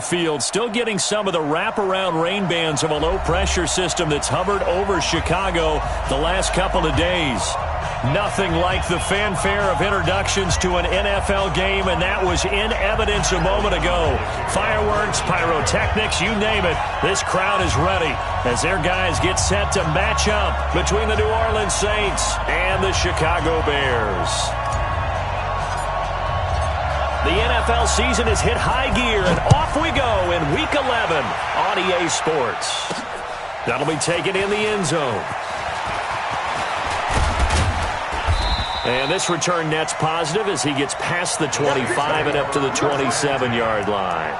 Field still getting some of the wraparound rain bands of a low-pressure system that's hovered over Chicago the last couple of days. Nothing like the fanfare of introductions to an NFL game, and that was in evidence a moment ago. Fireworks, pyrotechnics, you name it. This crowd is ready as their guys get set to match up between the New Orleans Saints and the Chicago Bears. The NFL season has hit high gear, and off we go in Week 11 on EA Sports. That'll be taken in the end zone. And this return net's positive as he gets past the 25 and up to the 27-yard line.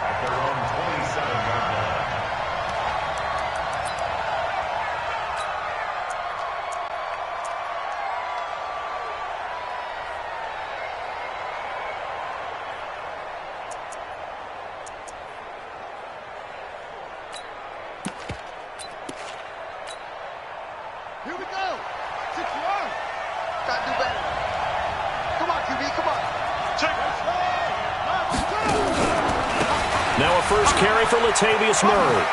Murray.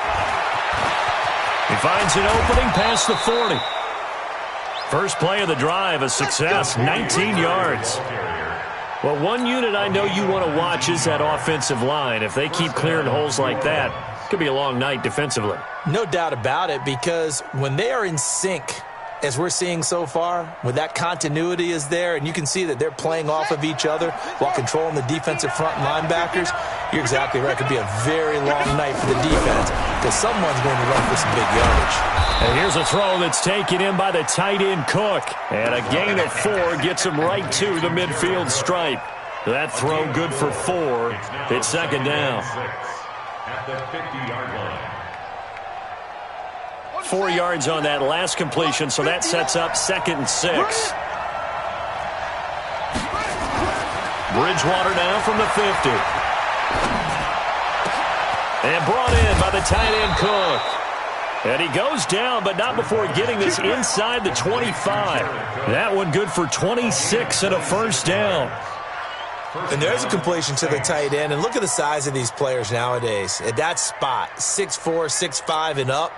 He finds an opening past the 40. First play of the drive, a success, 19 yards. Well, one unit I know you want to watch is that offensive line. If they keep clearing holes like that, it could be a long night defensively. No doubt about it, because when they are in sync, as we're seeing so far, when that continuity is there, and you can see that they're playing off of each other while controlling the defensive front linebackers, you're exactly right. It could be a very long night for the defense because someone's going to run for some big yardage. And here's a throw that's taken in by the tight end Cook. And a gain of 4 gets him right to the midfield stripe. That throw good for 4. It's second down. At the 50-yard line. 4 yards on that last completion, so that sets up 2nd and 6. Bridgewater down from the 50. And brought in by the tight end Cook. And he goes down, but not before getting this inside the 25. That one good for 26 and a first down. And there's a completion to the tight end. And look at the size of these players nowadays. At that spot, 6'4", 6'5", and up.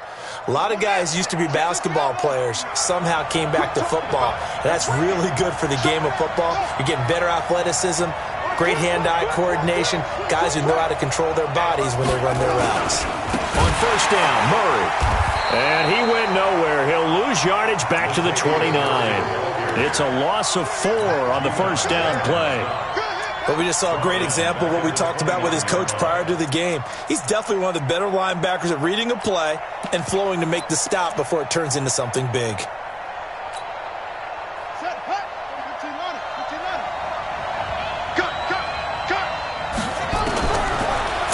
A lot of guys used to be basketball players, somehow came back to football. And that's really good for the game of football. You're getting better athleticism, great hand-eye coordination, guys who know how to control their bodies when they run their routes. On first down, Murray. And he went nowhere. He'll lose yardage back to the 29. It's a loss of 4 on the first down play. But we just saw a great example of what we talked about with his coach prior to the game. He's definitely one of the better linebackers at reading a play and flowing to make the stop before it turns into something big.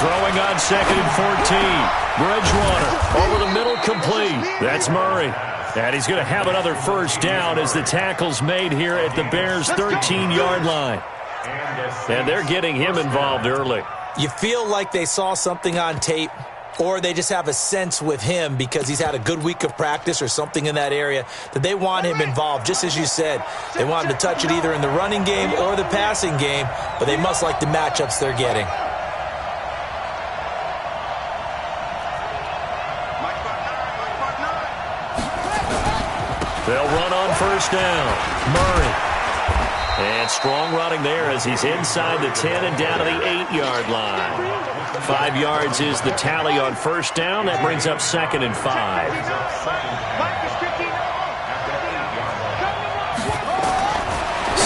Throwing on 2nd and 14. Bridgewater over the middle, complete. That's Murray. And he's going to have another first down as the tackle's made here at the Bears' 13-yard line. And they're getting him involved early. You feel like they saw something on tape, or they just have a sense with him because he's had a good week of practice or something in that area that they want him involved. Just as you said, they want him to touch it either in the running game or the passing game, but they must like the matchups they're getting. They'll run on first down. Murray. And strong running there as he's inside the 10 and down to the 8-yard line. 5 yards is the tally on first down. That brings up 2nd and 5.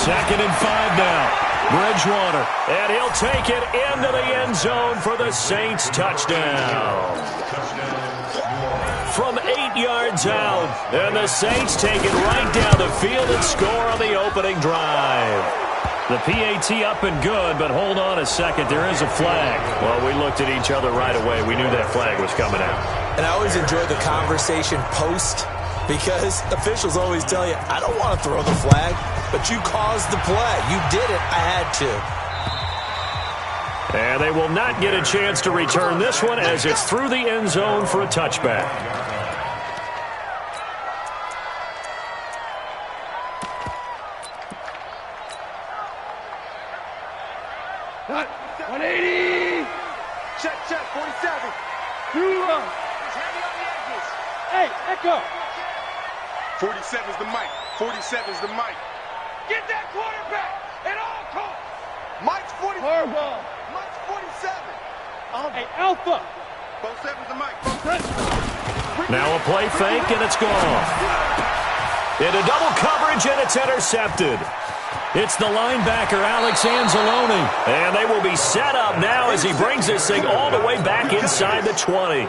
2nd and 5 now. Bridgewater. And he'll take it into the end zone for the Saints touchdown. From 8 yards out, and the Saints take it right down the field and score on the opening drive. The PAT up and good, but hold on a second. There is a flag. Well, we looked at each other right away. We knew that flag was coming out. And I always enjoy the conversation post because officials always tell you, I don't want to throw the flag, but you caused the play. You did it. I had to. And they will not get a chance to return this one as it's through the end zone for a touchback. 47. You run. Hey, echo. 47's the mic. 47's the mic. Get that quarterback at all costs. Mike's 40. Harbaugh. Mike's 47. Hey, Alpha. 47's the mic. Now a play fake, and it's gone. Into double coverage, and it's intercepted. It's the linebacker, Alex Anzalone. And they will be set up now as he brings this thing all the way back inside the 20.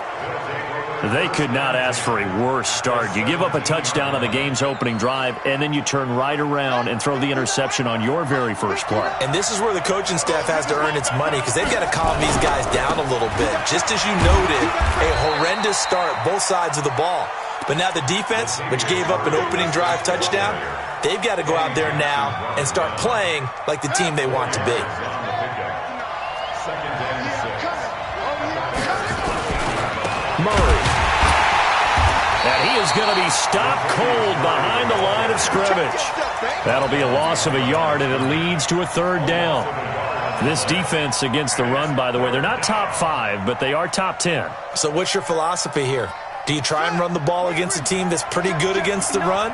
They could not ask for a worse start. You give up a touchdown on the game's opening drive, and then you turn right around and throw the interception on your very first play. And this is where the coaching staff has to earn its money because they've got to calm these guys down a little bit. Just as you noted, a horrendous start, both sides of the ball. But now the defense, which gave up an opening drive touchdown, they've got to go out there now and start playing like the team they want to be. Murray. And he is going to be stopped cold behind the line of scrimmage. That'll be a loss of a yard, and it leads to a third down. This defense against the run, by the way, they're not top 5, but they are top 10. So what's your philosophy here? Do you try and run the ball against a team that's pretty good against the run?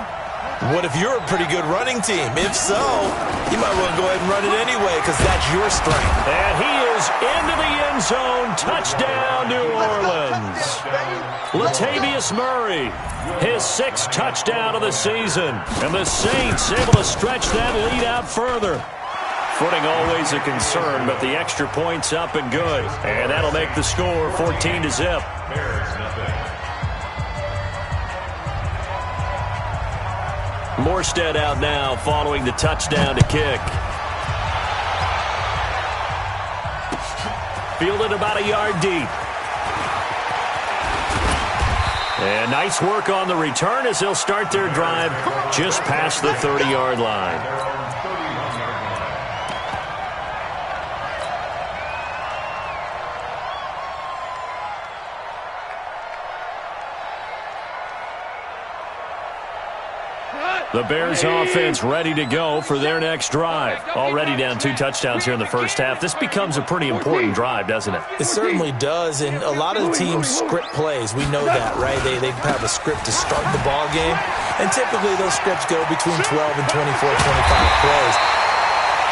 What if you're a pretty good running team? If so, you might want to go ahead and run it anyway because that's your strength. And he is into the end zone. Touchdown, New Orleans. Latavius Murray, his 6th touchdown of the season. And the Saints able to stretch that lead out further. Footing always a concern, but the extra point's up and good. And that'll make the score 14-0. Morstead out now following the touchdown to kick. Fielded about a yard deep. And nice work on the return as they'll start their drive just past the 30-yard line. The Bears offense ready to go for their next drive. Already down 2 touchdowns here in the first half. This becomes a pretty important drive, doesn't it? It certainly does, and a lot of the teams script plays. We know that, right? They have a script to start the ball game, and typically those scripts go between 12 and 24, 25 plays.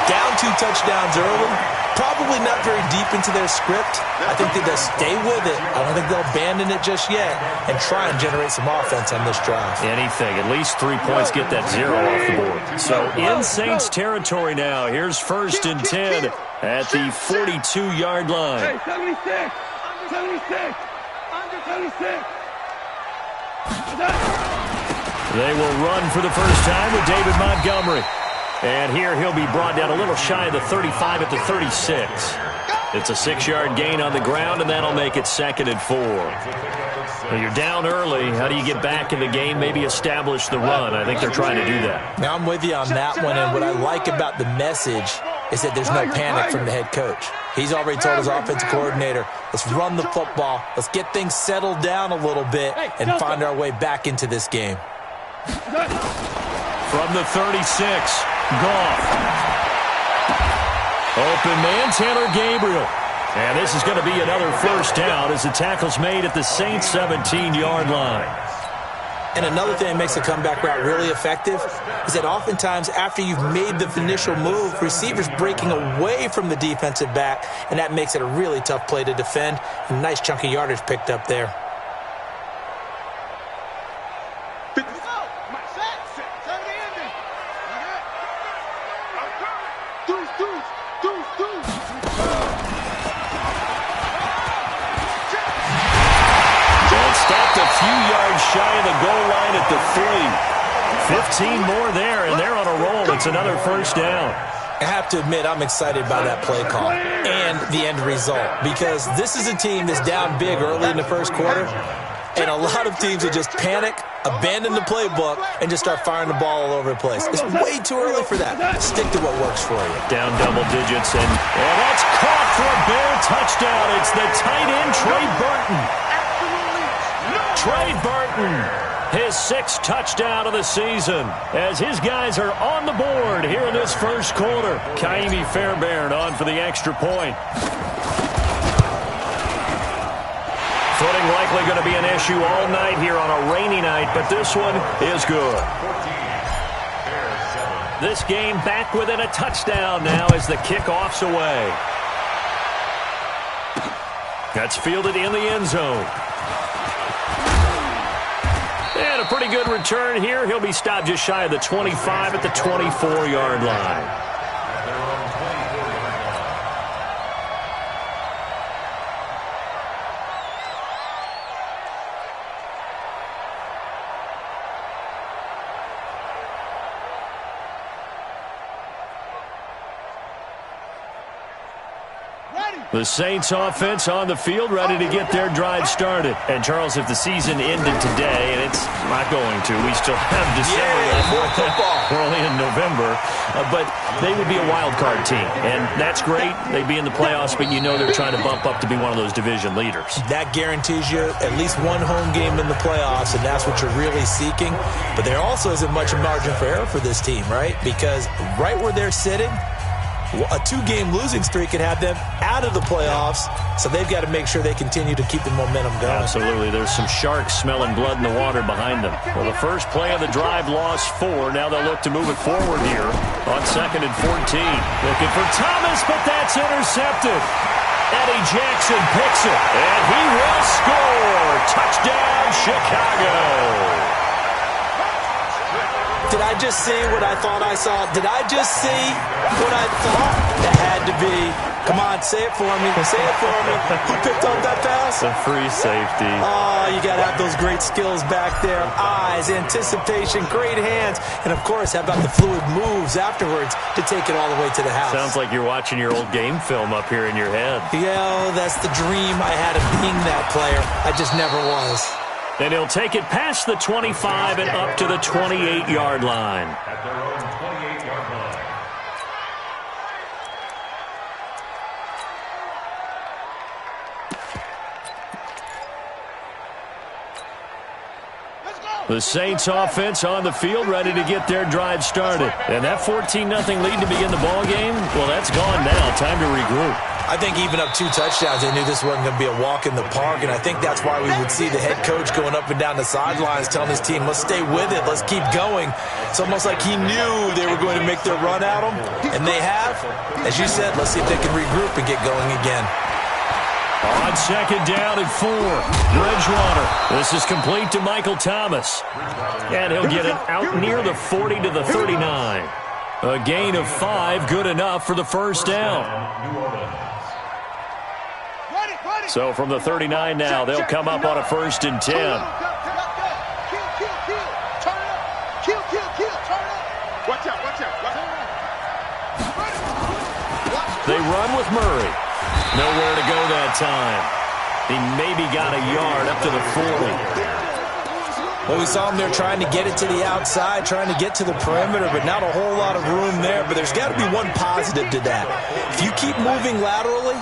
Down 2 touchdowns early, probably not very deep into their script. I think they'll stay with it. I don't think they'll abandon it just yet and try and generate some offense on this drive. Anything. At least 3 points, get that 0 off the board. So in Saints territory now. Here's 1st and 10 at the 42-yard line. Hey, 76. 76. Under 76. They will run for the first time with David Montgomery. And here he'll be brought down a little shy of the 35 at the 36. It's a 6-yard gain on the ground, and that'll make it 2nd and 4. Well, you're down early. How do you get back in the game, maybe establish the run? I think they're trying to do that. Now I'm with you on that one, and what I like about the message is that there's no panic from the head coach. He's already told his offensive coordinator, let's run the football, let's get things settled down a little bit, and find our way back into this game. From the 36, Goff. Open man, Taylor Gabriel. And this is going to be another first down as the tackle's made at the Saints' 17-yard line. And another thing that makes a comeback route really effective is that oftentimes after you've made the initial move, receivers breaking away from the defensive back, and that makes it a really tough play to defend. A nice chunk of yardage picked up there. Shy of the goal line at the 3. 15 more there, and they're on a roll. It's another first down. I have to admit, I'm excited by that play call and the end result because this is a team that's down big early in the first quarter, and a lot of teams will just panic, abandon the playbook, and just start firing the ball all over the place. It's way too early for that. Stick to what works for you. Down double digits, and that's caught for a Bear touchdown. It's the tight end, Trey Burton. Trey Burton, his 6th touchdown of the season, as his guys are on the board here in this first quarter. Kaimi Fairbairn on for the extra point. likely going to be an issue all night here on a rainy night, but this one is good. This game back within a touchdown now as the kickoff's away. That's fielded in the end zone. And a pretty good return here. He'll be stopped just shy of the 25 at the 24-yard line. The Saints offense on the field, ready to get their drive started. And, Charles, if the season ended today, and it's not going to, we still have December left. More football. We're only in November. But they would be a wild card team. And that's great. They'd be in the playoffs, but you know they're trying to bump up to be one of those division leaders. That guarantees you at least one home game in the playoffs, and that's what you're really seeking. But there also isn't much margin for error for this team, right? Because right where they're sitting, a two-game losing streak could have them out of the playoffs, so they've got to make sure they continue to keep the momentum going. Absolutely. There's some sharks smelling blood in the water behind them. Well, the first play of the drive lost 4. Now they'll look to move it forward here on 2nd and 14. Looking for Thomas, but that's intercepted. Eddie Jackson picks it, and he will score. Touchdown, Chicago. Did I just see what I thought I saw? Did I just see what I thought? It had to be. Come on, say it for me. Say it for me. Who picked up that pass? The free safety. Oh, you got to have those great skills back there. Eyes, anticipation, great hands. And, of course, how about the fluid moves afterwards to take it all the way to the house? Sounds like you're watching your old game film up here in your head. Yeah, that's the dream I had of being that player. I just never was. And he'll take it past the 25 and up to the 28-yard line. At their own 28-yard line. The Saints offense on the field, ready to get their drive started. And that 14-0 lead to begin the ball game, well, that's gone now. Time to regroup. I think even up 2 touchdowns, they knew this wasn't going to be a walk in the park, and I think that's why we would see the head coach going up and down the sidelines telling his team, let's stay with it, let's keep going. It's almost like he knew they were going to make their run at him, and they have. As you said, let's see if they can regroup and get going again. On 2nd down and 4, Bridgewater. This is complete to Michael Thomas. And he'll get it out near the 40 to the 39. A gain of 5, good enough for the first down. So from the 39 now, they'll come up on a 1st and 10. Watch out, watch out. They run with Murray. Nowhere to go that time. He maybe got a yard up to the 40. Well, we saw him there trying to get it to the outside, trying to get to the perimeter, but not a whole lot of room there. But there's got to be one positive to that. If you keep moving laterally,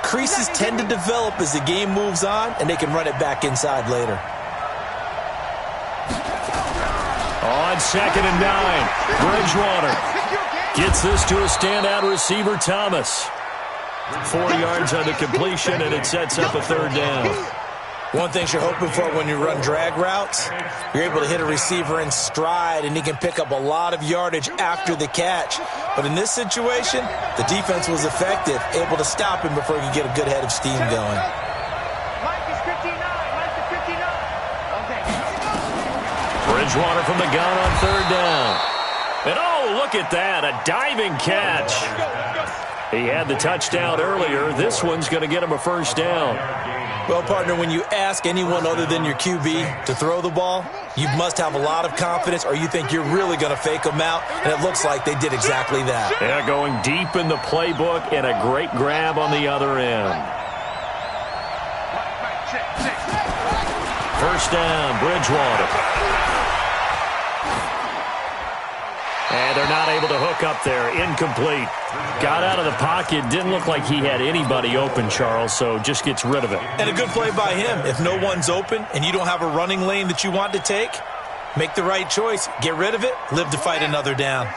creases tend to develop as the game moves on, and they can run it back inside later. On 2nd and 9, Bridgewater gets this to a standout receiver, Thomas. 4 yards on the completion, and it sets up a 3rd down. One thing you're hoping for when you run drag routes, you're able to hit a receiver in stride, and he can pick up a lot of yardage after the catch. But in this situation, the defense was effective, able to stop him before he could get a good head of steam going. Bridgewater from the gun on 3rd down. And oh, look at that, a diving catch. He had the touchdown earlier. This one's going to get him a 1st down. Well, partner, when you ask anyone other than your QB to throw the ball, you must have a lot of confidence, or you think you're really going to fake them out, and it looks like they did exactly that. Yeah, going deep in the playbook and a great grab on the other end. 1st down, Bridgewater. And they're not able to hook up there. Incomplete. Got out of the pocket. Didn't look like he had anybody open, Charles, so just gets rid of it. And a good play by him. If no one's open and you don't have a running lane that you want to take, make the right choice. Get rid of it. Live to fight another down.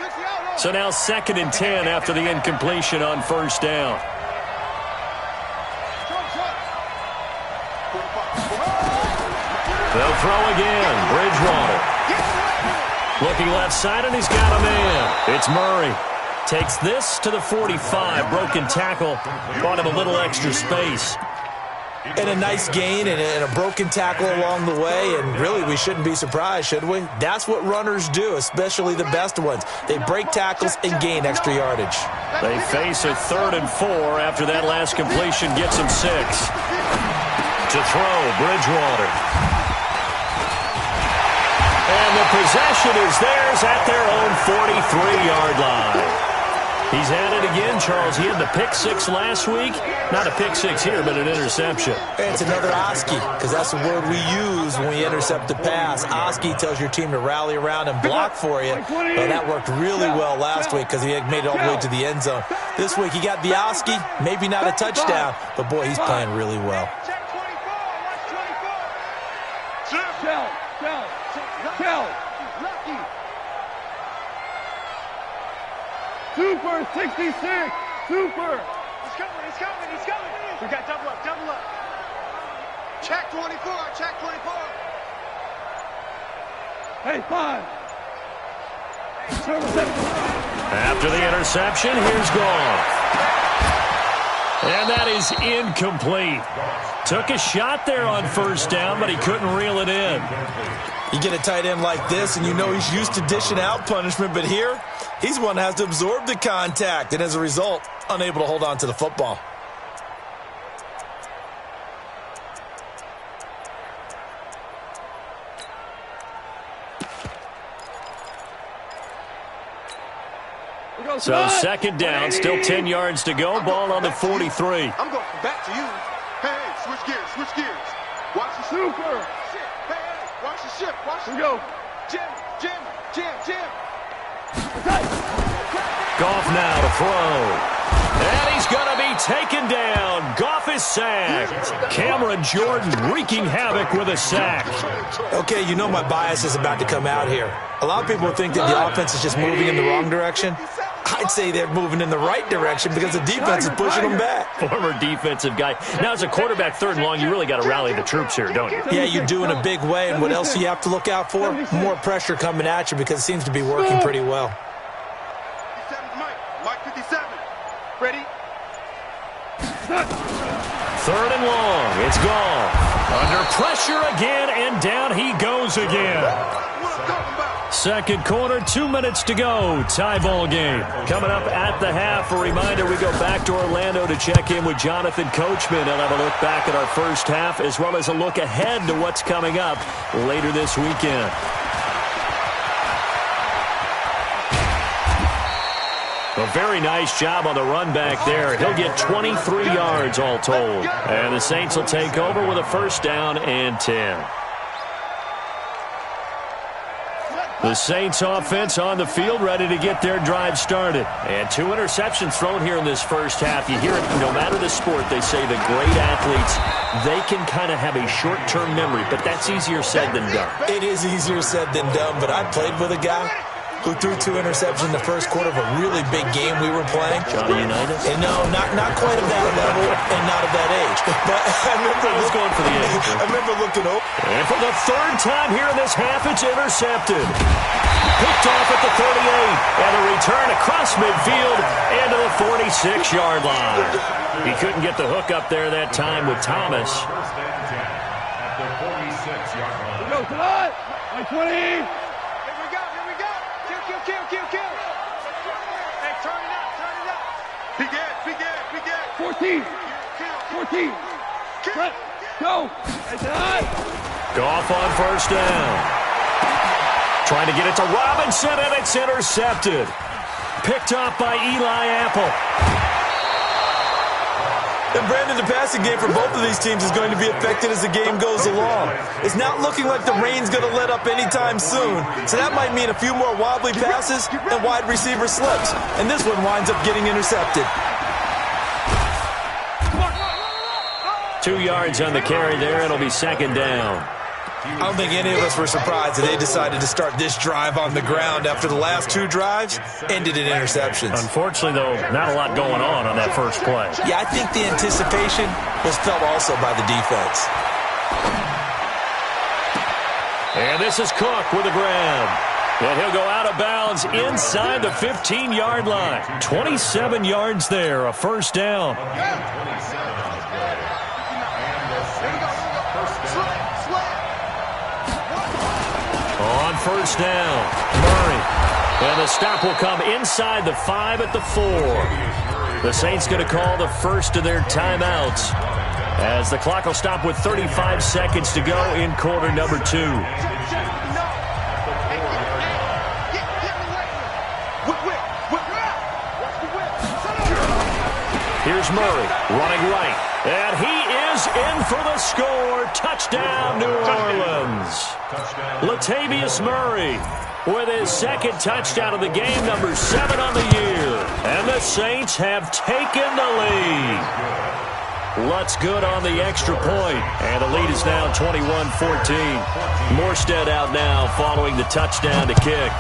So now 2nd and 10 after the incompletion on 1st down. They'll throw again. Bridgewater. Looking left side, and he's got a man. It's Murray. Takes this to the 45. Broken tackle. Bought him a little extra space. And a nice gain and a broken tackle along the way, and really we shouldn't be surprised, should we? That's what runners do, especially the best ones. They break tackles and gain extra yardage. They face a 3rd and 4 after that last completion gets him 6. To throw, Bridgewater. And the possession is theirs at their own 43-yard line. He's had it again, Charles. He had the pick 6 last week. Not a pick 6 here, but an interception. It's another Oski, because that's the word we use when we intercept a pass. Oski tells your team to rally around and block for you. Well, that worked really well last week because he had made it all the way to the end zone. This week he got the Oski, maybe not a touchdown, but boy, he's playing really well. Super 66! Super! He's coming! We got double up. Check 24, check 24. Hey, 5! After the interception, here's Goff. And that is incomplete. Took a shot there on 1st down, but he couldn't reel it in. You get a tight end like this, and you know he's used to dishing out punishment, but here, he's one that has to absorb the contact, and as a result, unable to hold on to the football. So 2nd down, still 10 yards to go. Ball on the 43. I'm going back to you. Hey, switch gears. Watch the super. Hey, watch the ship. Here we go. Jim. Goff now to throw. And he's going to be taken down. Goff is sacked. Cameron Jordan wreaking havoc with a sack. Okay, you know my bias is about to come out here. A lot of people think that the offense is just moving in the wrong direction. I'd say they're moving in the right direction because the defense is pushing them back. Former defensive guy. Now, as a quarterback 3rd and long, you really got to rally the troops here, don't you? Yeah, you do in a big way. And what else do you have to look out for? More pressure coming at you because it seems to be working pretty well. 57's Mike 57. Ready? 3rd and long. It's Goff. Under pressure again, and down he goes again. What I'm talking about. 2nd quarter, 2 minutes to go. Tie ball game. Coming up at the half, a reminder, we go back to Orlando to check in with Jonathan Coachman and have a look back at our first half as well as a look ahead to what's coming up later this weekend. A very nice job on the run back there. He'll get 23 yards all told. And the Saints will take over with a 1st down and 10. The Saints offense on the field ready to get their drive started. And 2 interceptions thrown here in this first half. You hear it, no matter the sport, they say the great athletes, they can kind of have a short-term memory, but that's easier said than done. It is easier said than done, but I played with a guy who threw 2 interceptions in the first quarter of a really big game we were playing. Johnny Unitas? And no, not quite at that level and not at that age. But I was going for the age. I remember looking over. And for the 3rd time here in this half, it's intercepted. Picked off at the 38. And a return across midfield and to the 46-yard line. He couldn't get the hook up there that time with Thomas. At the 46-yard line. Go, tonight! 20! Kill. Hey, turn it up. Big Ed. 14. Set. Go. Hey, tonight. Goff on 1st down. Trying to get it to Robinson, and it's intercepted. Picked up by Eli Apple. And Brandon, the passing game for both of these teams is going to be affected as the game goes along. It's not looking like the rain's going to let up anytime soon. So that might mean a few more wobbly passes and wide receiver slips. And this one winds up getting intercepted. 2 yards on the carry there. It'll be 2nd down. I don't think any of us were surprised that they decided to start this drive on the ground after the last 2 drives ended in interceptions. Unfortunately, though, not a lot going on that first play. Yeah, I think the anticipation was felt also by the defense. And this is Cook with a grab. And he'll go out of bounds inside the 15-yard line. 27 yards there, a first down. On first down, Murray. And the stop will come inside the 5 at the 4. The Saints going to call the first of their timeouts as the clock will stop with 35 seconds to go in quarter number 2. Here's Murray running right. And he is in for the score. Touchdown, New Orleans. Latavius Murray with his second touchdown of the game, number 7 on the year. And the Saints have taken the lead. Lutz good on the extra point. And the lead is now 21-14. Morstead out now following the touchdown to kick.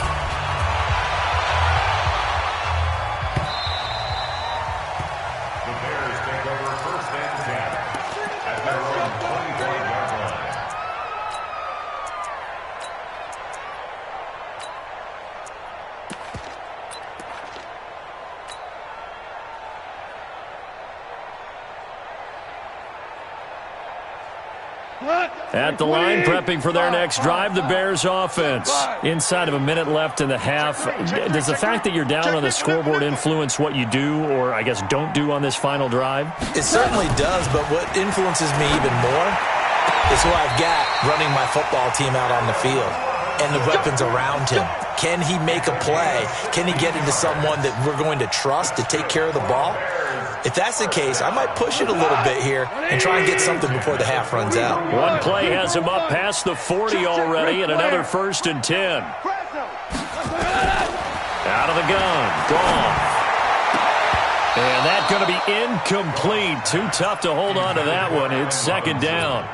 At the line, prepping for their next drive, the Bears offense. Inside of a minute left in the half. Does the fact that you're down on the scoreboard influence what you do, or I guess don't do on this final drive? It certainly does, but what influences me even more is who I've got running my football team out on the field and the weapons around him. Can he make a play? Can he get into someone that we're going to trust to take care of the ball? If that's the case, I might push it a little bit here and try and get something before the half runs out. One play has him up past the 40 already, and another 1st and 10. Out of the gun, gone. And that's going to be incomplete. Too tough to hold on to that one. It's 2nd down.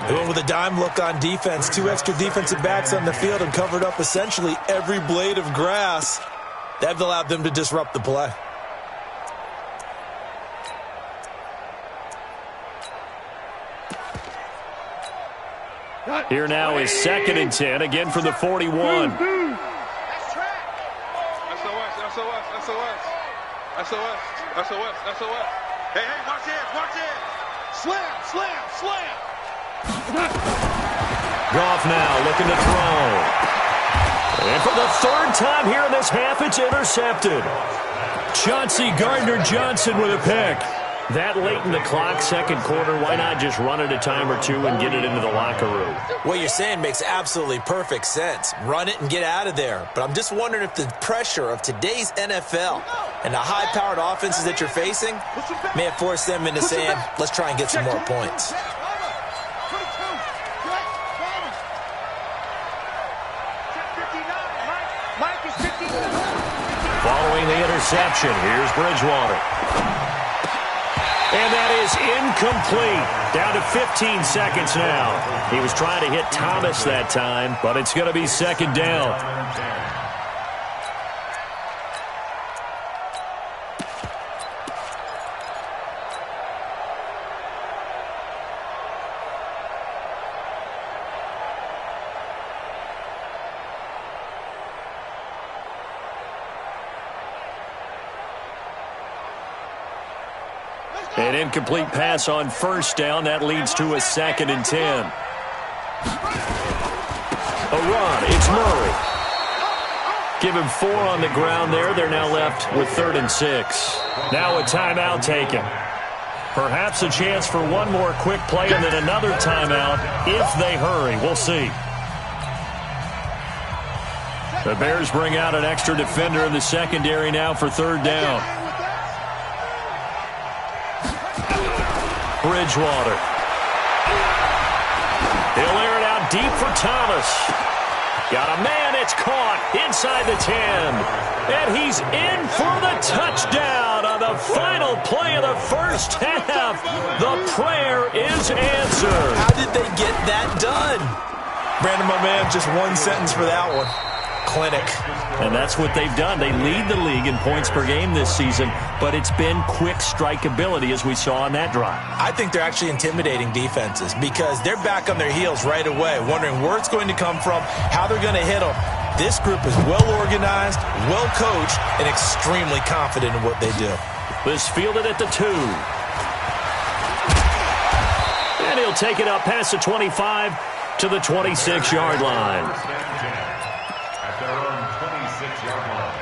They went with a dime look on defense. 2 extra defensive backs on the field and covered up essentially every blade of grass. That allowed them to disrupt the play. Here now is 2nd and 10, again from the 41. SOS. Hey, watch it. Slam. Goff now looking to throw. And for the 3rd time here in this half, it's intercepted. Chauncey Gardner-Johnson with a pick. That late in the clock, 2nd quarter, why not just run it a time or two and get it into the locker room? What you're saying makes absolutely perfect sense. Run it and get out of there. But I'm just wondering if the pressure of today's NFL and the high-powered offenses that you're facing may have forced them into saying, let's try and get some more points. Following the interception, here's Bridgewater. And that is incomplete. Down to 15 seconds now. He was trying to hit Thomas that time, but it's going to be 2nd down. An incomplete pass on 1st down. That leads to a 2nd and 10. A run. It's Murray. Give him 4 on the ground there. They're now left with 3rd and 6. Now a timeout taken. Perhaps a chance for one more quick play and then another timeout if they hurry. We'll see. The Bears bring out an extra defender in the secondary now for 3rd down. Bridgewater. He'll air it out deep for Thomas. Got a man, it's caught inside the 10. And he's in for the touchdown on the final play of the 1st half. The prayer is answered. How did they get that done? Brandon, my man, just one sentence for that one. clinic. And that's what they've done. They lead the league in points per game this season, but it's been quick strikeability as we saw on that drive. I think they're actually intimidating defenses because they're back on their heels right away, wondering where it's going to come from, how they're going to hit them. This group is well organized, well coached, and extremely confident in what they do. This fielded at the 2. And he'll take it up past the 25 to the 26-yard line. At their own 26-yard line.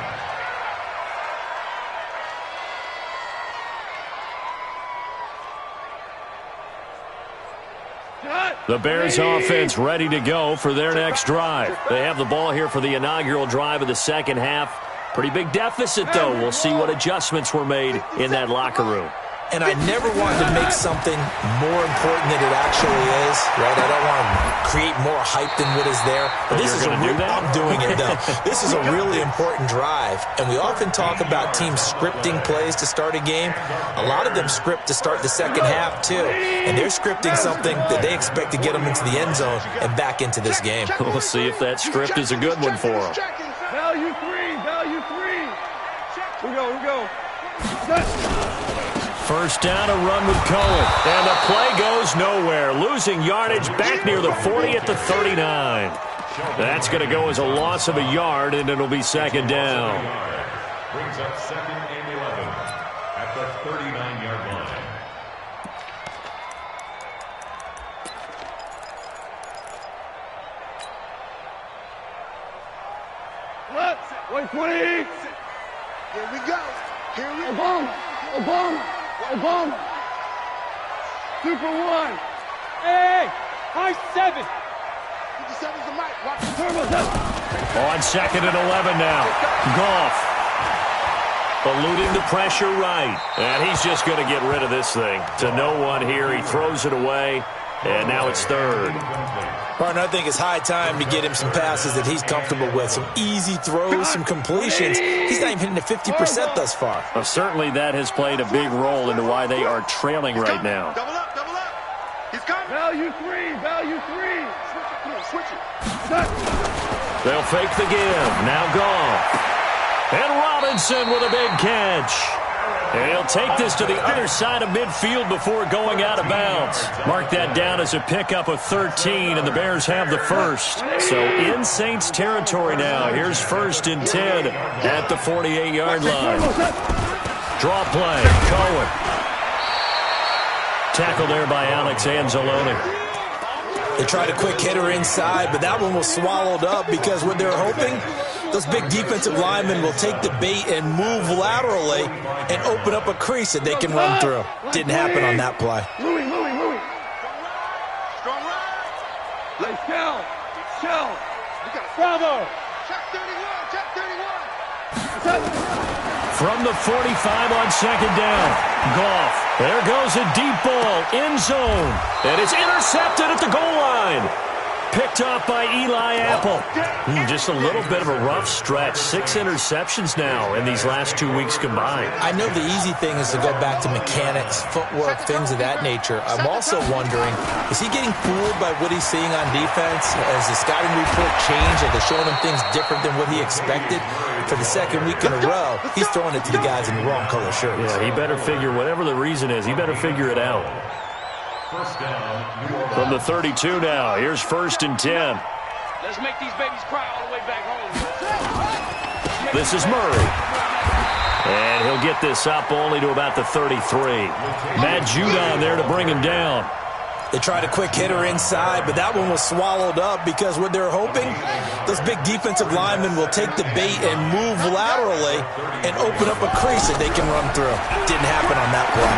The Bears offense ready to go for their next drive. They have the ball here for the inaugural drive of the second half. Pretty big deficit, though. We'll see what adjustments were made in that locker room. And I never wanted to make something more important than it actually is, right? I don't want to create more hype than what is there. But this is I'm doing it, though. This is a really important drive. And we often talk about teams scripting plays to start a game. A lot of them script to start the second half, too. And they're scripting something that they expect to get them into the end zone and back into this game. We'll see if that script is a good one for them. Value 3, value 3. We go. First down, a run with Cohen. And the play goes nowhere. Losing yardage back near the 40 at the 39. That's going to go as a loss of a yard, and it'll be second down. Brings up 2nd and 11 at the 39-yard line. Let's 120. Here we go. Obama. Super 1. Hey, high 7. 57's the mic. Watch the Turbo's up. On 2nd and 11 now. Goff. Eluding the pressure right. And he's just going to get rid of this thing. To no one here. He throws it away. And now it's 3rd. Partner, I think it's high time to get him some passes that he's comfortable with. Some easy throws, some completions. He's not even hitting the 50% thus far. Well, certainly that has played a big role into why they are trailing right now. Double up. He's coming. Value 3. Switch it. They'll fake the give. Now Goff. And Robinson with a big catch. And he'll take this to the other side of midfield before going out of bounds. Mark that down as a pickup of 13, and the Bears have the first. So in Saints territory now. Here's 1st and 10 at the 48-yard line. Draw play. Cohen. Tackle there by Alex Anzalone. They tried a quick hitter inside, but that one was swallowed up because what they're hoping, those big defensive linemen will take the bait and move laterally and open up a crease that they can run through. Didn't happen on that play. Louis. Strong right. Let's go. Bravo. Check 31. From the 45 on 2nd down. Goff. There goes a deep ball. End zone. And it's intercepted at the goal line. Picked off by Eli Apple. Just a little bit of a rough stretch. 6 interceptions now in these last 2 weeks combined. I know the easy thing is to go back to mechanics, footwork, things of that nature. I'm also wondering, is he getting fooled by what he's seeing on defense? Has the scouting report changed? Are they showing him things different than what he expected? For the 2nd week in a row, he's throwing it to the guys in the wrong color shirts. Yeah, he better figure, whatever the reason is, he better figure it out. First down. From the 32 now, here's 1st and 10. Let's make these babies cry all the way back home. This is Murray. And he'll get this up only to about the 33. Matt Judon there to bring him down. They tried a quick hitter inside, but that one was swallowed up because what they're hoping, those big defensive linemen will take the bait and move laterally and open up a crease that they can run through. Didn't happen on that play.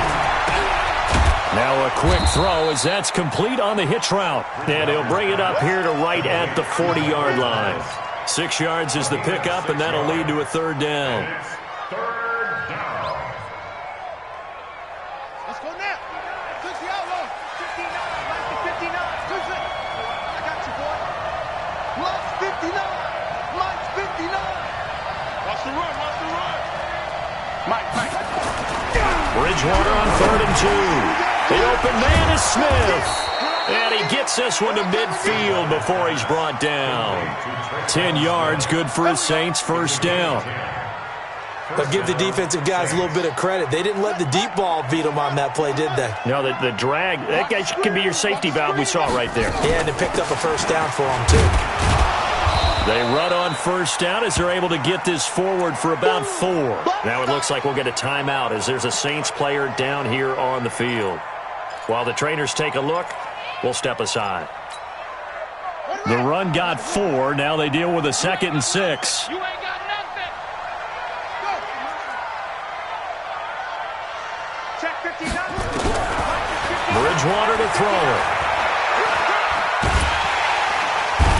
Now a quick throw as that's complete on the hitch route. And he'll bring it up here to right at the 40-yard line. 6 yards is the pickup, and that'll lead to a 3rd down. Third down. Let's go now. Push the outlaw. 59. Like the 59. Push it. I got you, boy. Plus 59. Mike's 59. Watch the run. Mike. Bridgewater on 3rd and 2. The open man is Smith. And he gets Gets this one to midfield before he's brought down. 10 yards, good for his Saints, first down. But give the defensive guys a little bit of credit. They didn't let the deep ball beat them on that play, did they? No, the drag, that guy can be your safety valve. We saw it right there. Yeah, and it picked up a first down for them, too. They run on first down as they're able to get this forward for about 4. Now it looks like we'll get a timeout as there's a Saints player down here on the field. While the trainers take a look, we'll step aside. The run got 4. Now they deal with a 2nd and 6. You ain't got nothing. Check 59. Bridgewater to throw it.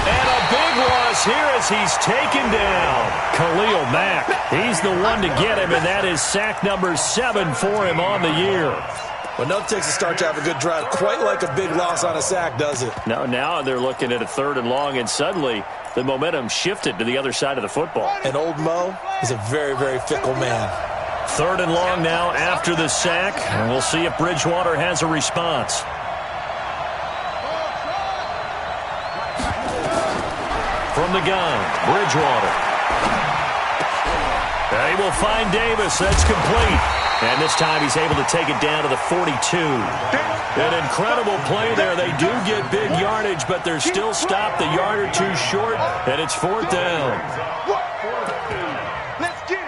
And a big loss here as he's taken down. Khalil Mack, he's the one to get him, and that is sack number 7 for him on the year. Well, enough takes a start to have a good drive. Quite like a big loss on a sack, does it? Now they're looking at a 3rd and long, and suddenly the momentum shifted to the other side of the football. And old Mo is a very, very fickle man. 3rd and long now after the sack, and we'll see if Bridgewater has a response. From the gun, Bridgewater. They will find Davis. That's complete. And this time he's able to take it down to the 42. An incredible play there. They do get big yardage, but they're still stopped a yard or 2 short, and it's 4th down. Let's get it.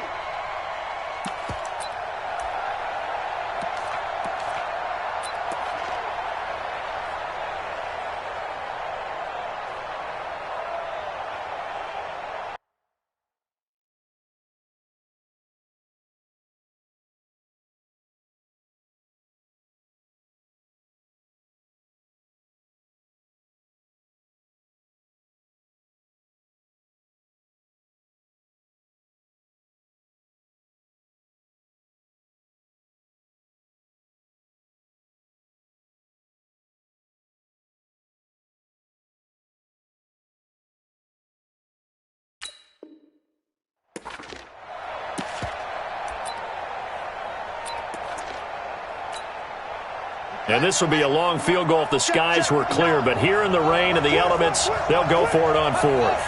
And this will be a long field goal if the skies were clear. But here in the rain and the elements, they'll go for it on 4th.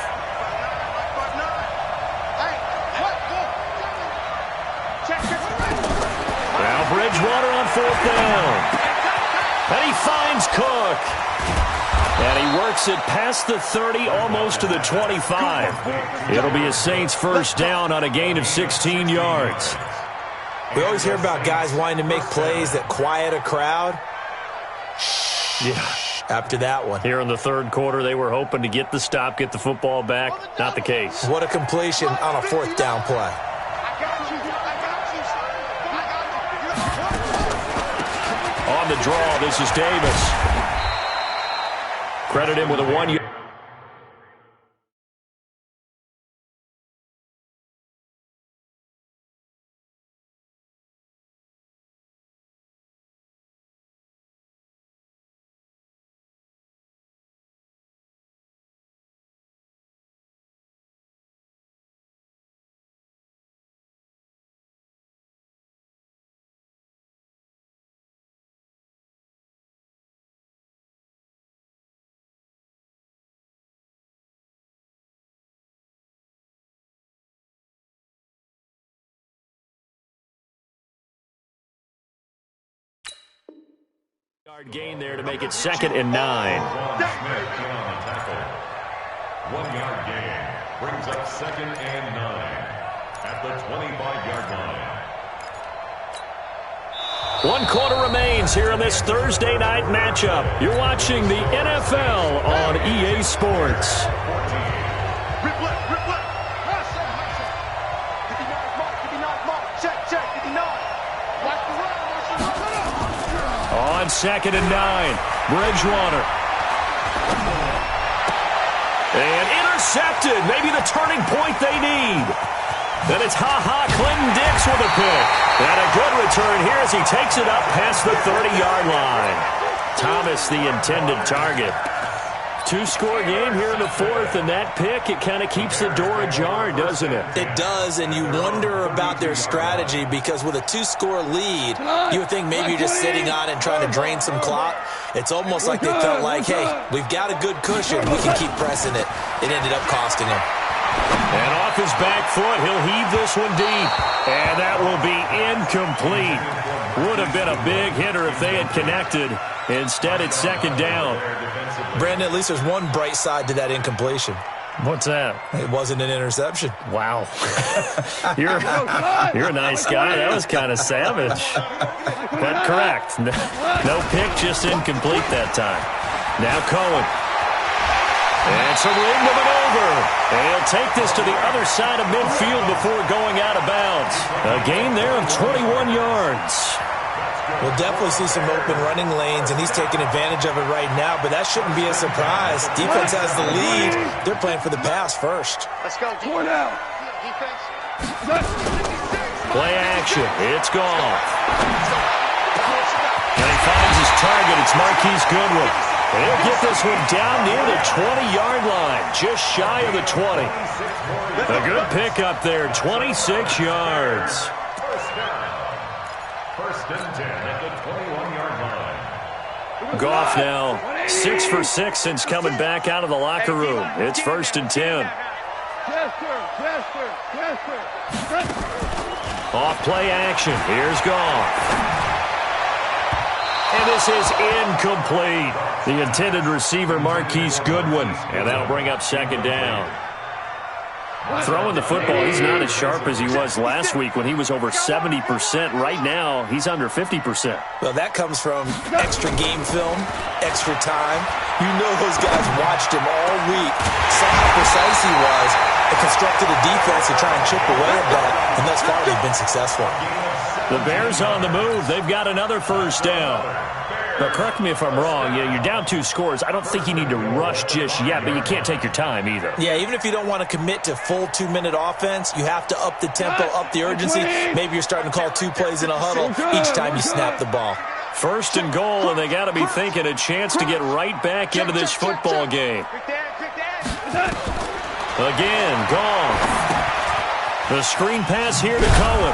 Now Bridgewater on 4th down. And he finds Cook. And he works it past the 30, almost to the 25. It'll be a Saints first down on a gain of 16 yards. We always hear about guys wanting to make plays that quiet a crowd. Yeah. After that one. Here in the 3rd quarter, they were hoping to get the stop, get the football back. Not the case. What a completion on a 4th down play. On the draw, this is Davis. Credit him with a 1-yard. Gain there to make it 2nd and 9. 1-yard gain brings up 2nd and 9 at the 25-yard line. 1 quarter remains here in this Thursday night matchup. You're watching the NFL on EA Sports. Rip left, rip left. 59 mark, 59 mark. Check, 59. Watch the run, On 2nd and 9, Bridgewater. And intercepted, maybe the turning point they need. Then it's Clinton Dix with a pick. And a good return here as he takes it up past the 30-yard line. Thomas, the intended target. Two-score game here in the fourth, and that pick, it kind of keeps the door ajar, doesn't it? It does, and you wonder about their strategy because with a two-score lead, you would think maybe you're just sitting on it and trying to drain some clock. It's almost like they felt like, hey, we've got a good cushion. We can keep pressing it. It ended up costing them. And off his back foot, he'll heave this one deep. And that will be incomplete. Would have been a big hitter if they had connected. Instead, it's second down. Brandon, at least there's one bright side to that incompletion. What's that? It wasn't an interception. Wow. You're a nice guy. That was kind of savage. But correct. No pick, just incomplete that time. Now Cohen. And some room to maneuver. And he'll take this to the other side of midfield before going out of bounds. A gain there of 21 yards. We'll definitely see some open running lanes, and he's taking advantage of it right now, but that shouldn't be a surprise. Defense has the lead. They're playing for the pass first. Let's go. Four down. Defense. Play action. It's gone. And he finds his target. It's Marquise Goodwin. And he'll get this one down near the 20-yard line, just shy of the 20. A good pickup there, 26 yards. First and 10 at the 21-yard line. Goff now 6 for 6 since coming back out of the locker room. It's first and 10. Off play action. Here's Goff. And this is incomplete. The intended receiver, Marquise Goodwin. And that'll bring up second down. Throwing the football, he's not as sharp as he was last week when he was over 70%. Right now, he's under 50%. Well, that comes from extra game film, extra time. You know those guys watched him all week, saw how precise he was, and constructed a defense to try and chip away at that. And thus far, they've been successful. The Bears on the move. They've got another first down. Now, correct me if I'm wrong. You're down 2 scores. I don't think you need to rush just yet, but you can't take your time either. Yeah, even if you don't want to commit to full 2-minute offense, you have to up the tempo, up the urgency. Maybe you're starting to call 2 plays in a huddle each time you snap the ball. First and goal, and they got to be thinking a chance to get right back into this football game. Again, Goff. The screen pass here to Cohen.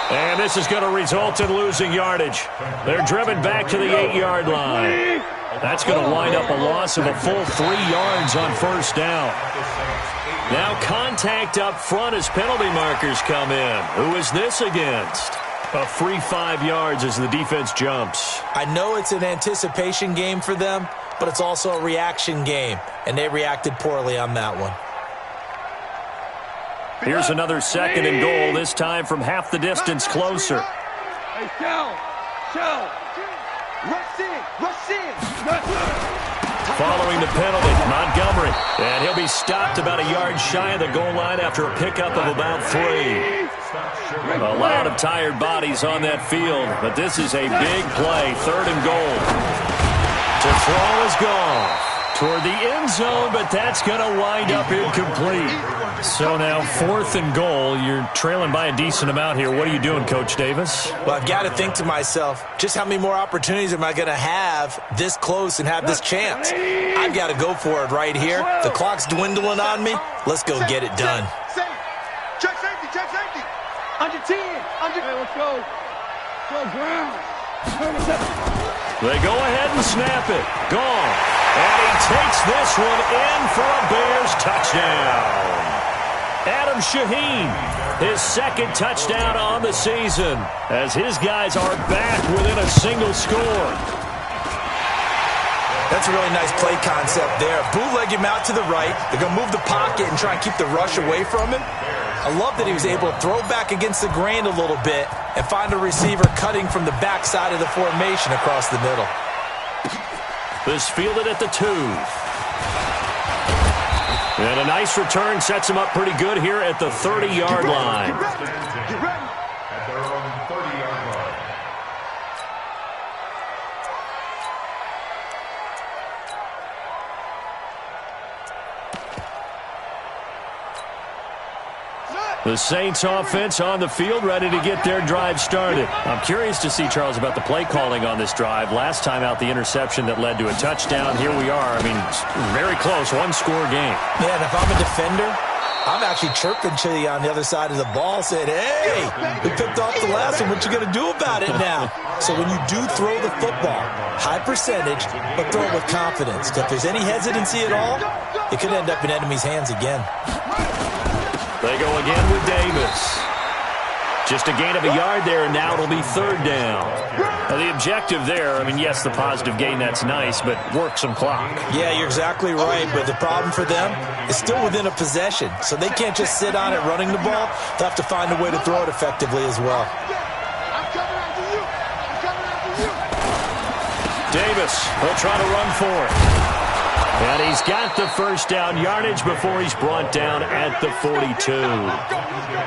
And this is going to result in losing yardage. They're driven back to the 8-yard line. That's going to wind up a loss of a full 3 yards on first down. Now contact up front as penalty markers come in. Who is this against? A free 5 yards as the defense jumps. I know it's an anticipation game for them, but it's also a reaction game, and they reacted poorly on that one. Here's another second and goal, this time from half the distance closer. Hey, Shell. Rush in. Following the penalty, Montgomery. And he'll be stopped about a yard shy of the goal line after a pickup of about 3. A lot of tired bodies on that field, but this is a big play, third and goal. To throw is Goff. Toward the end zone, but that's going to wind up incomplete. So now 4th and goal. You're trailing by a decent amount here. What are you doing, Coach Davis? Well, I've got to think to myself, just how many more opportunities am I going to have this close and have this chance? I've got to go for it right here. The clock's dwindling on me. Let's go get it done. Check safety. Under 10. Hey, let's go. Go Brown. They go ahead and snap it. Gone. And he takes this one in for a Bears touchdown. Adam Shaheen, his 2nd touchdown on the season, as his guys are back within a single score. That's a really nice play concept there. Bootleg him out to the right. They're going to move the pocket and try and keep the rush away from him. I love that he was able to throw back against the grain a little bit and find a receiver cutting from the backside of the formation across the middle. This fielded at the 2. And a nice return sets him up pretty good here at the 30-yard line. Get ready. At their own 30-yard line. The Saints offense on the field, ready to get their drive started. I'm curious to see, Charles, about the play calling on this drive. Last time out, the interception that led to a touchdown. Here we are. I mean, very close, one-score game. Yeah, and if I'm a defender, I'm actually chirping to you on the other side of the ball, saying, hey, we picked off the last one. What you going to do about it now? So when you do throw the football, high percentage, but throw it with confidence. If there's any hesitancy at all, it could end up in enemy's hands again. They go again with Davis. Just a gain of a yard there, and now it'll be third down. Now, the objective there, I mean, yes, the positive gain, that's nice, but work some clock. Yeah, you're exactly right, but the problem for them is still within a possession, so they can't just sit on it running the ball. They'll have to find a way to throw it effectively as well. Davis will try to run for it. And he's got the first down yardage before he's brought down at the 42.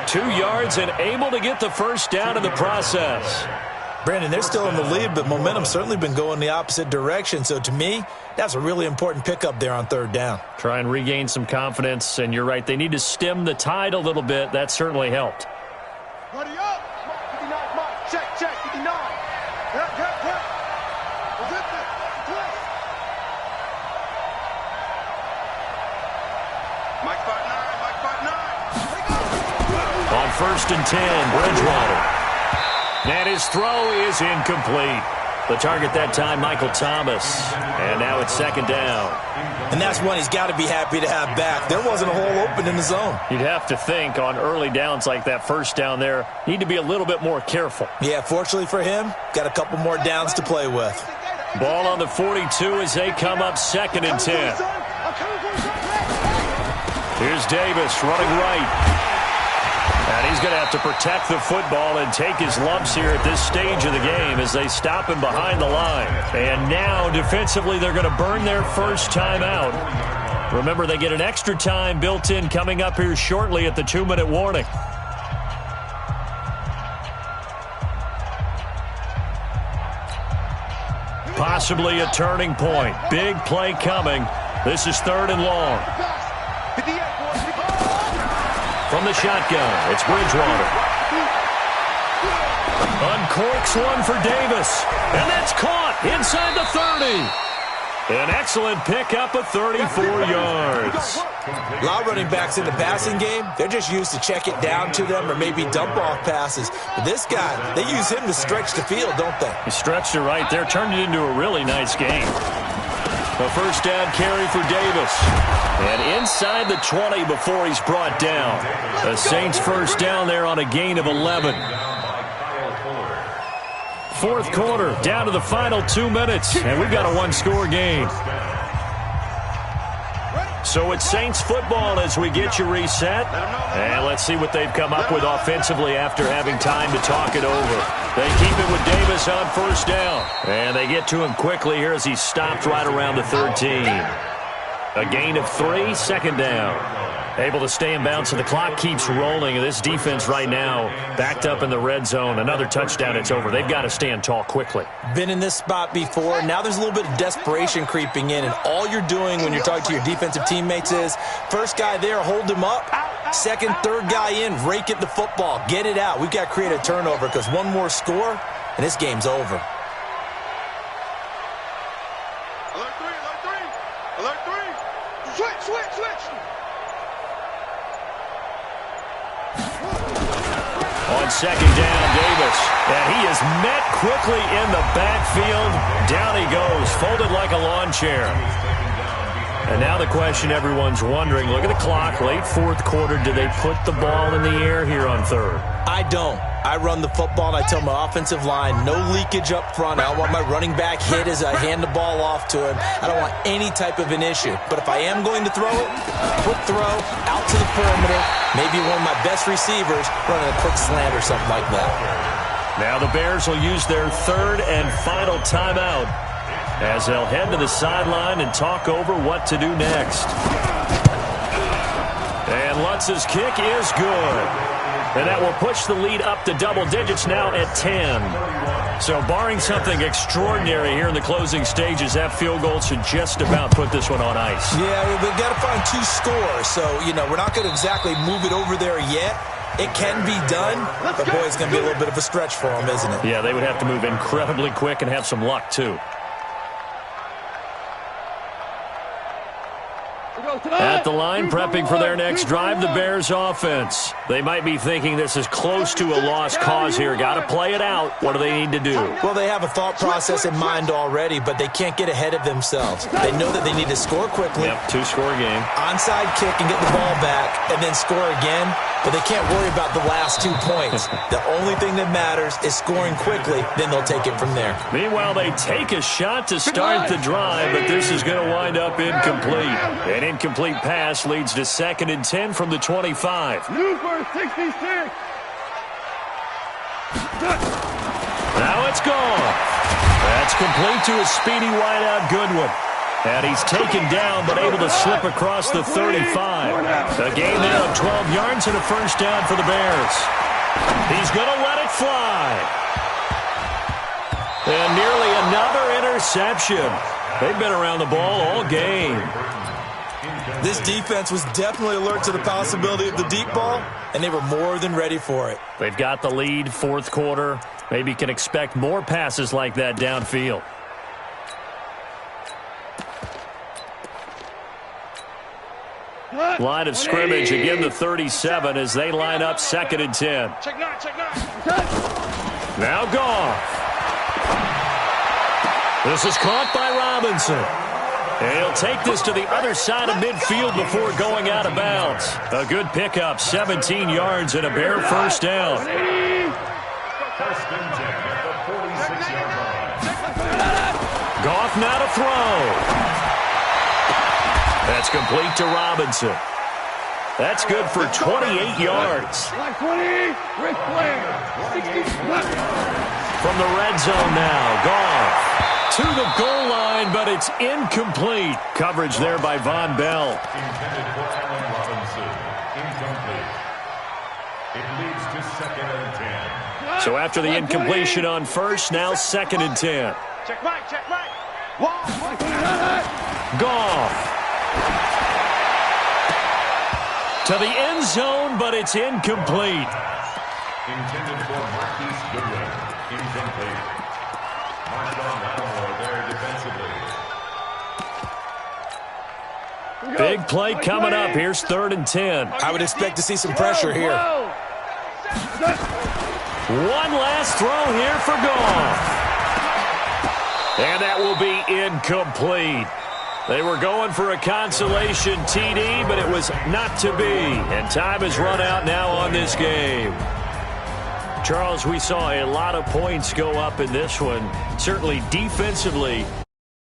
2 yards and able to get the first down in the process. Brandon, they're still in the lead, but momentum's certainly been going the opposite direction. So to me, that's a really important pickup there on third down. Try and regain some confidence, and you're right. They need to stem the tide a little bit. That certainly helped. Ready up. 59, Mike. Check, 59. Hit. Mike 5'9", On 1st and 10, Bridgewater. And his throw is incomplete. The target that time, Michael Thomas. And now it's second down. And that's one he's got to be happy to have back. There wasn't a hole open in the zone. You'd have to think on early downs like that first down there, need to be a little bit more careful. Yeah, fortunately for him, got a couple more downs to play with. Ball on the 42 as they come up 2nd and 10. Here's Davis running right. And he's going to have to protect the football and take his lumps here at this stage of the game as they stop him behind the line. And now, defensively, they're going to burn their first time out. Remember, they get an extra time built in coming up here shortly at the 2-minute warning. Possibly a turning point. Big play coming. This is 3rd and long. From the shotgun, it's Bridgewater. Uncorks one for Davis. And that's caught inside the 30. An excellent pickup of 34 yards. A lot of running backs in the passing game, they're just used to check it down to them or maybe dump off passes. But this guy, they use him to stretch the field, don't they? He stretched it right there, turned it into a really nice game. A first down carry for Davis. And inside the 20 before he's brought down. The Saints first down there on a gain of 11. 4th quarter, down to the final 2 minutes. And we've got a 1-score game. So it's Saints football as we get you reset. And let's see what they've come up with offensively after having time to talk it over. They keep it with Davis on first down. And they get to him quickly here as he's stopped right around the 13. A gain of 3, second down. Able to stay in bounds, and the clock keeps rolling. This defense right now backed up in the red zone. Another touchdown, it's over. They've got to stand tall quickly. Been in this spot before. Now there's a little bit of desperation creeping in, and all you're doing when you're talking to your defensive teammates is first guy there, hold him up. Second, third guy in, rake at the football. Get it out. We've got to create a turnover because one more score, and this game's over. Alert 3, alert 3, alert 3. Switch. On second down, Davis. And he is met quickly in the backfield. Down he goes, folded like a lawn chair. And now the question everyone's wondering, look at the clock, late 4th quarter. Do they put the ball in the air here on 3rd? I don't. I run the football, and I tell my offensive line, no leakage up front. I don't want my running back hit as I hand the ball off to him. I don't want any type of an issue. But if I am going to throw it, quick throw, out to the perimeter, maybe one of my best receivers running a quick slant or something like that. Now the Bears will use their 3rd and final timeout as they'll head to the sideline and talk over what to do next. And Lutz's kick is good. And that will push the lead up to double digits now at 10. So barring something extraordinary here in the closing stages, that field goal should just about put this one on ice. Yeah, we've got to find 2 scores. So, we're not going to exactly move it over there yet. It can be done, but boy, it's going to be a little bit of a stretch for them, isn't it? Yeah, they would have to move incredibly quick and have some luck, too. At the line, prepping for their next drive, the Bears offense. They might be thinking this is close to a lost cause here. Got to play it out. What do they need to do? Well, they have a thought process in mind already, but they can't get ahead of themselves. They know that they need to score quickly. Yep, two-score game. Onside kick and get the ball back, and then score again. But they can't worry about the last 2 points. The only thing that matters is scoring quickly, then they'll take it from there. Meanwhile, they take a shot to start the drive, but this is going to wind up incomplete. An incomplete pass leads to 2nd and 10 from the 25. Number 66. Now it's gone. That's complete to a speedy wideout Goodwin. And he's taken down, but able to slip across the 35. A gain there of 12 yards and a first down for the Bears. He's going to let it fly. And nearly another interception. They've been around the ball all game. This defense was definitely alert to the possibility of the deep ball, and they were more than ready for it. They've got the lead, fourth quarter. Maybe can expect more passes like that downfield. Line of scrimmage, again the 37 as they line up 2nd and 10. Check nine, check nine. Now Goff. This is caught by Robinson. And he'll take this to the other side of midfield before going out of bounds. A good pickup, 17 yards and a Bear first down. First and 10 at the 46-yard line. Goff now to throw. That's complete to Robinson. That's good for 28 yards. Like 20. Ric Flair. 60. From the red zone now, Goff to the goal line, but it's incomplete. Coverage there by Von Bell. Intended for Allen Robinson. Incomplete. It leads to 2nd and 10. So after the incompletion on first, now 2nd and 10. Check right, check right. Goff to the end zone, but it's incomplete. Intended for Marquise Goodwin. Incomplete. Marshawn Lattimore there defensively. Big play coming up. Here's 3rd and 10. I would expect to see some pressure here. One last throw here for Goff. And that will be incomplete. They were going for a consolation TD, but it was not to be. And time has run out now on this game. Charles, we saw a lot of points go up in this one. Certainly defensively,